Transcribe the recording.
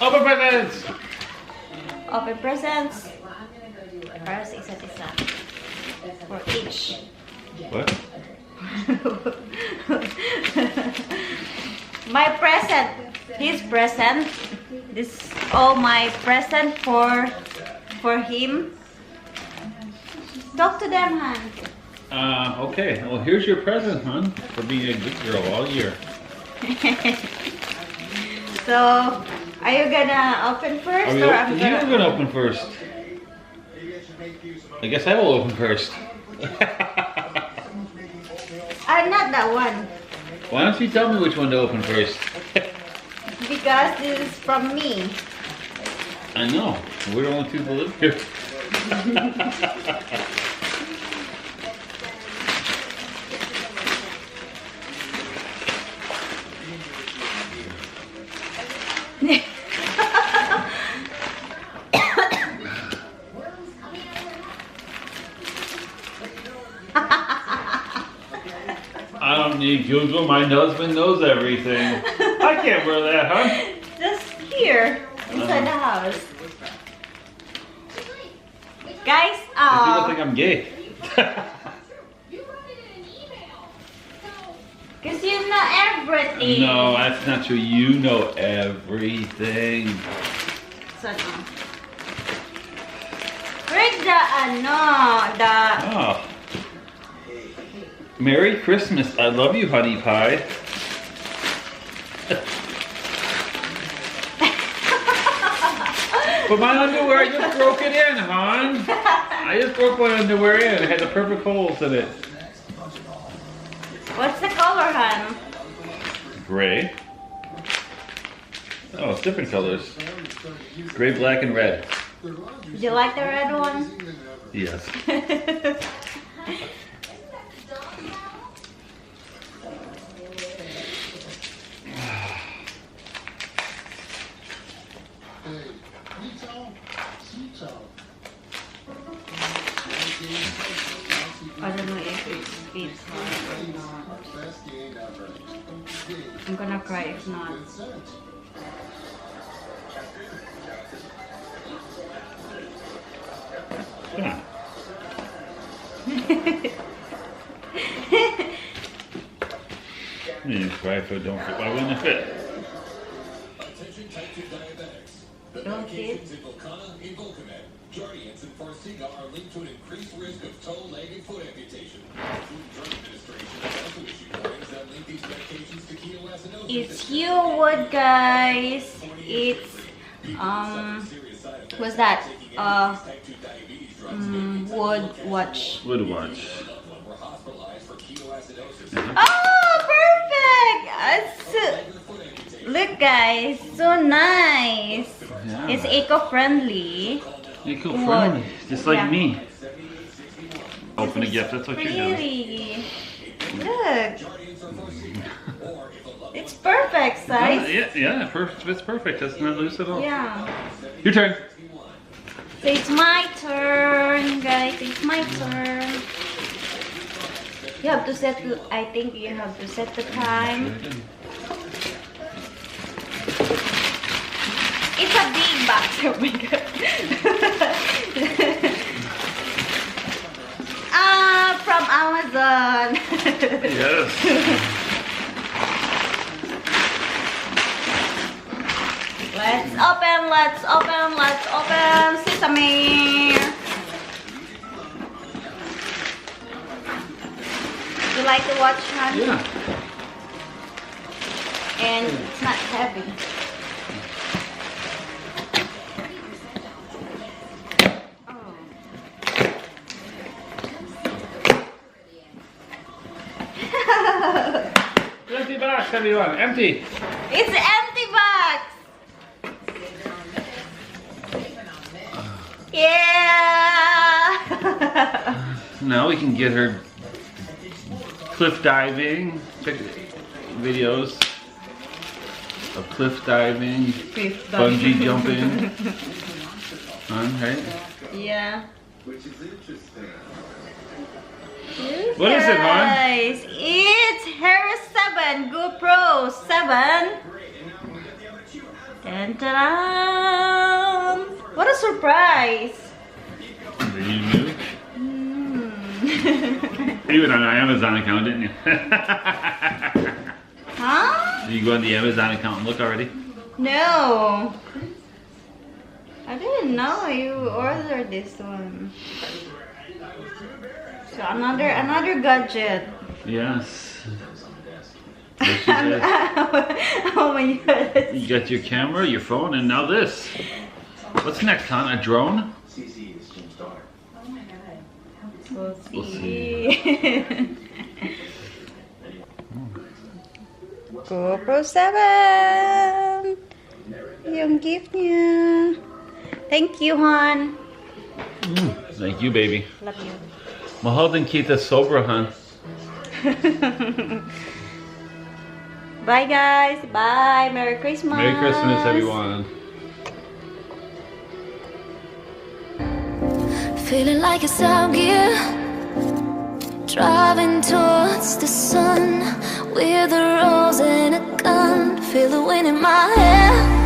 Open presents! Open presents. Para sa isa't isa. For each. What? My present. His present. This is all my present for him. Talk to them, Han. Okay. Well, here's your present, hon, for being a good girl all year. So, are you gonna open first or I'm gonna? You're gonna open first. I guess I will open first. Not that one. Why don't you tell me which one to open first? Because this is from me. I know. We're the only two that live here. I don't need Google. My husband knows everything. I can't wear that, huh? Just here, inside the house. Guys, People think I'm gay. because you know everything. No, that's not true. You know everything. So, where's the Oh. Merry Christmas. I love you, honey pie. But my underwear, I just broke it in, hon. I just broke my underwear in. It had the perfect holes in it. What's the color, hon? Gray. Oh, it's different colors. Gray, black, and red. Do you like the red one? Yes. I don't know if it fits or not. I'm gonna cry if not. Yeah. You need to cry if it don't fit. Why wouldn't it fit? Don't fit? Jardiance and Farxiga are linked to an increased risk of toe, leg, and foot amputation. Food and Drug Administration has also issued warnings that link these medications to ketoacidosis. It's you wood, guys. It's what's that? Wood watch. Wood watch. Oh, perfect! Look, guys, so nice. Yeah. It's eco-friendly. Eco-friendly, just like Yeah. me. Open a gift, that's what you're doing. Really? Look. It's perfect size. Yeah, it's perfect. That's not loose at all. Yeah. Your turn. So it's my turn, guys. It's my turn. You have to set. I think you have to set the time. It's a big box. Oh my god. From Amazon. Yes. Let's open sesame. You like to watch, hon? Yeah. And it's not heavy. Empty box, everyone. Empty. It's an empty box. Yeah. Now we can get her cliff diving videos of cliff diving, bungee jumping. Right? Yeah. Which is interesting. What is it, hon? Guys, it's Harris 7, GoPro 7. And ta-da! What a surprise! You knew? You went on our Amazon account, didn't you? Huh? Did you go on the Amazon account and look already? No. I didn't know you ordered this one. So another gadget. Yes. Yes, you did. Oh my god. You got your camera, your phone, and now this. What's next, hon? A drone? We'll We'll see. GoPro 7. Yung gift niya. Thank you, hon. Thank you, baby. Love you. Mahal din kita sobra, hon. Bye, guys. Bye. Merry Christmas. Merry Christmas, everyone. Feeling like it's out gear, driving towards the sun with a rose and a gun. Feel the wind in my hair.